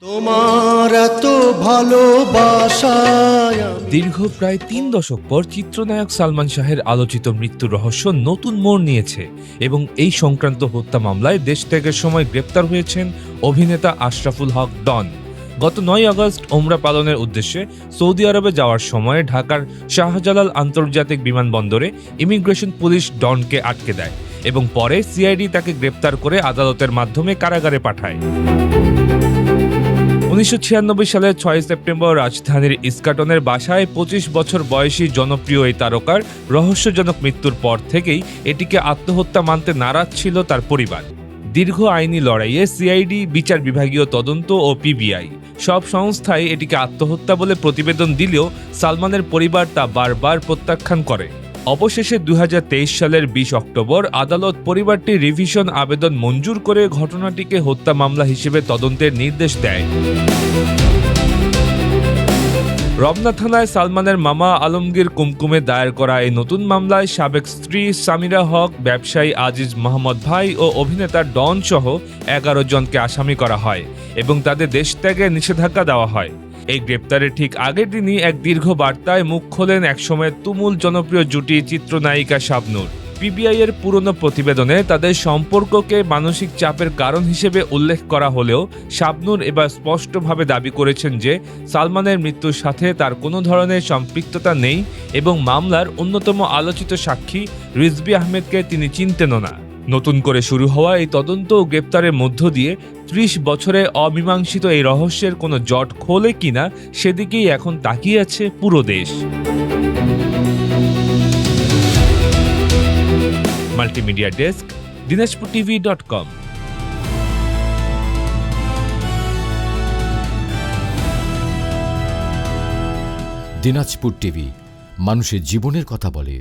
তোমার এত ভালোবাসায় দীর্ঘ প্রায় ৩ দশক পর চিত্রনায়ক সালমান শাহের আলোচিত মৃত্যুর রহস্য নতুন মোড় নিয়েছে এবং এই সংক্রান্ত হত্যা মামলায় দেশ ত্যাগের সময় গ্রেপ্তার হয়েছেন অভিনেতা আশরাফুল হক ডন। গত ৯ আগস্ট ওমরা পালনের উদ্দেশ্যে সৌদি আরবে যাওয়ার সময় ঢাকার শাহজালাল আন্তর্জাতিক বিমানবন্দরে ইমিগ্রেশন পুলিশ ডনকে আটকে দেয় এবং পরে সিআইডি তাকে গ্রেপ্তার করে আদালতের মাধ্যমে কারাগারে পাঠায়। ১৯৯৬ সালের ৬ সেপ্টেম্বর রাজধানীর ইস্কাটনের বাসায় ২৫ বছর বয়সী জনপ্রিয় এই তারকার রহস্যজনক মৃত্যুর পর থেকেই এটিকে আত্মহত্যা মানতে নারাজ ছিল তার পরিবার। দীর্ঘ আইনি লড়াইয়ে সিআইডি, বিচার বিভাগীয় তদন্ত ও পিবিআই সব সংস্থাই এটিকে আত্মহত্যা বলে প্রতিবেদন দিলেও সালমানের পরিবার তা বারবার প্রত্যাখ্যান করে। অবশেষে ২০২৩ সালের ২০ অক্টোবর আদালত পরিবারটির রিভিশন আবেদন মঞ্জুর করে ঘটনাটিকে হত্যা মামলা হিসেবে তদন্তের নির্দেশ দেয়। রমনা থানায় সালমানের মামা আলমগীর কুমকুমে দায়ের করা এই নতুন মামলায় সাবেক স্ত্রী সামিরা হক, ব্যবসায়ী আজিজ মোহাম্মদ ভাই ও অভিনেতা ডন সহ ১১ জনকে আসামি করা হয় এবং তাদের দেশত্যাগে নিষেধাজ্ঞা দেওয়া হয়। এই গ্রেপ্তারের ঠিক আগের দিনই এক দীর্ঘ বার্তায় মুখ খোলেন একসময় তুমুল জনপ্রিয় জুটি চিত্রনায়িকা শাবনূর। পিবিআই এর পুরনো প্রতিবেদনে তাদের সম্পর্ককে মানসিক চাপের কারণ হিসেবে উল্লেখ করা হলেও শাবনূর এবার স্পষ্টভাবে দাবি করেছেন যে সালমানের মৃত্যুর সাথে তার কোনো ধরনের সম্পৃক্ততা নেই এবং মামলার অন্যতম আলোচিত সাক্ষী রিজভী আহমেদকে তিনি চিনতেনও না। নতুন করে শুরু হওয়া এই তদন্ত ও গ্রেপ্তারের মধ্য দিয়ে ৩০ বছরে অমীমাংসিত এই রহস্যের কোনো জট খোলে কিনা সেদিকেই এখন তাকিয়ে আছে পুরো দেশ। Multimedia desk, dinajpurtv.com। Dinajpur TV, মানুষের জীবনের কথা বলে।